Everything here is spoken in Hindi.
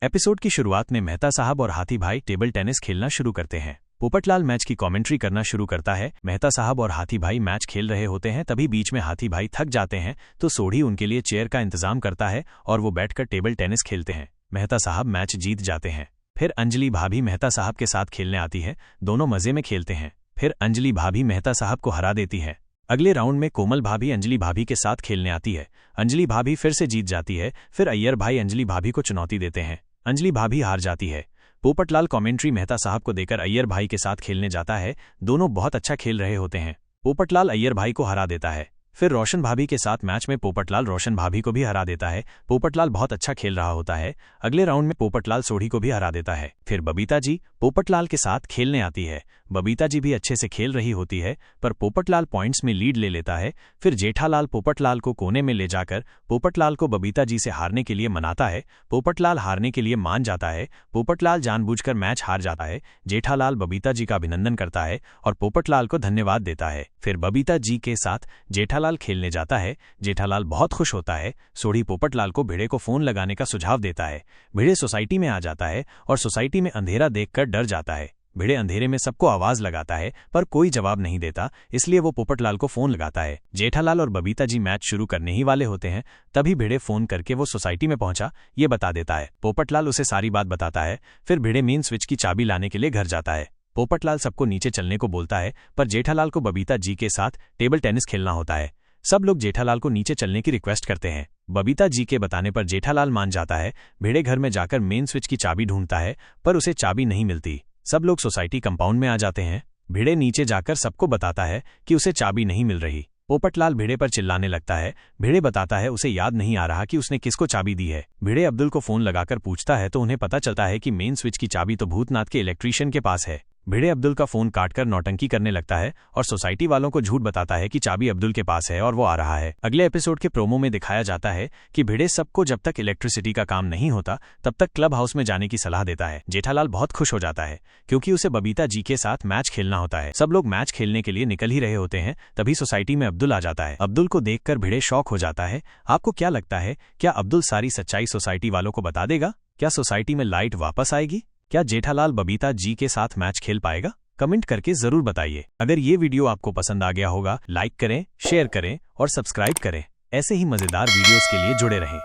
एपिसोड की शुरुआत में मेहता साहब और हाथी भाई टेबल टेनिस खेलना शुरू करते हैं। पोपटलाल मैच की कमेंट्री करना शुरू करता है। मेहता साहब और हाथी भाई मैच खेल रहे होते हैं, तभी बीच में हाथी भाई थक जाते हैं तो सोढ़ी उनके लिए चेयर का इंतजाम करता है और वो बैठकर टेबल टेनिस खेलते हैं। मेहता साहब मैच जीत जाते हैं। फिर अंजलि भाभी मेहता साहब के साथ खेलने आती है। दोनों मजे में खेलते हैं। फिर अंजलि भाभी मेहता साहब को हरा देती है। अगले राउंड में कोमल भाभी अंजलि भाभी के साथ खेलने आती है। अंजलि भाभी फिर से जीत जाती है। फिर अय्यर भाई अंजलि भाभी को चुनौती देते हैं। अंजलि भाभी हार जाती है। पोपटलाल कमेंट्री मेहता साहब को देकर अय्यर भाई के साथ खेलने जाता है। दोनों बहुत अच्छा खेल रहे होते हैं। पोपटलाल अय्यर भाई को हरा देता है। फिर रोशन भाभी के साथ मैच में पोपटलाल रोशन भाभी को भी हरा देता है। पोपटलाल बहुत अच्छा खेल रहा होता है। अगले राउंड में पोपटलाल सोढ़ी को भी हरा देता है। फिर बबीता जी पोपटलाल के साथ खेलने आती है। बबीता जी भी अच्छे से खेल रही होती है, पर पोपटलाल पॉइंट्स में लीड ले लेता है। फिर जेठालाल पोपटलाल को कोने में ले जाकर पोपटलाल को बबीता जी से हारने के लिए मनाता है। पोपटलाल हारने के लिए मान जाता है। पोपटलाल जानबूझकर मैच हार जाता है। जेठालाल बबीता जी का अभिनंदन करता है और पोपटलाल को धन्यवाद देता है। फिर बबीता जी के साथ जेठालाल खेलने जाता है। जेठालाल बहुत खुश होता है। सोढ़ी पोपटलाल को भिड़े को फोन लगाने का सुझाव देता है। भिड़े सोसाइटी में आ जाता है और सोसाइटी में अंधेरा देखकर डर जाता है। भिड़े अंधेरे में सबको आवाज लगाता है, पर कोई जवाब नहीं देता, इसलिए वो पोपटलाल को फोन लगाता है। जेठालाल और बबीता जी मैच शुरू करने ही वाले होते हैं, तभी भिड़े फोन करके वो सोसाइटी में पहुंचा ये बता देता है। पोपटलाल उसे सारी बात बताता है। फिर भिड़े मेन स्विच की चाबी लाने के लिए घर जाता है। पोपटलाल सबको नीचे चलने को बोलता है, पर जेठालाल को बबीता जी के साथ टेबल टेनिस खेलना होता है। सब लोग जेठालाल को नीचे चलने की रिक्वेस्ट करते हैं। बबीता जी के बताने पर जेठालाल मान जाता है। भिड़े घर में जाकर मेन स्विच की चाबी ढूंढता है, पर उसे चाबी नहीं मिलती। सब लोग सोसाइटी कंपाउंड में आ जाते हैं। भिड़े नीचे जाकर सबको बताता है कि उसे चाबी नहीं मिल रही। पोपटलाल भिड़े पर चिल्लाने लगता है। भिड़े बताता है उसे याद नहीं आ रहा कि उसने किसको चाबी दी है। भिड़े अब्दुल को फोन लगाकर पूछता है तो उन्हें पता चलता है कि मेन स्विच की चाबी तो भूतनाथ के इलेक्ट्रीशियन के पास है। भिड़े अब्दुल का फोन काटकर नौटंकी करने लगता है और सोसाइटी वालों को झूठ बताता है कि चाबी अब्दुल के पास है और वो आ रहा है। अगले एपिसोड के प्रोमो में दिखाया जाता है कि भिड़े सबको जब तक इलेक्ट्रिसिटी का काम नहीं होता तब तक क्लब हाउस में जाने की सलाह देता है। जेठालाल बहुत खुश हो जाता है क्योंकि उसे बबीता जी के साथ मैच खेलना होता है। सब लोग मैच खेलने के लिए निकल ही रहे होते हैं, तभी सोसाइटी में अब्दुल आ जाता है। अब्दुल को देखकर भिड़े शॉक हो जाता है। आपको क्या लगता है, क्या अब्दुल सारी सच्चाई सोसाइटी वालों को बता देगा? क्या सोसाइटी में लाइट वापस आएगी? क्या जेठालाल बबीता जी के साथ मैच खेल पाएगा? कमेंट करके जरूर बताइए। अगर ये वीडियो आपको पसंद आ गया होगा, लाइक करें, शेयर करें और सब्सक्राइब करें। ऐसे ही मजेदार वीडियोस के लिए जुड़े रहें।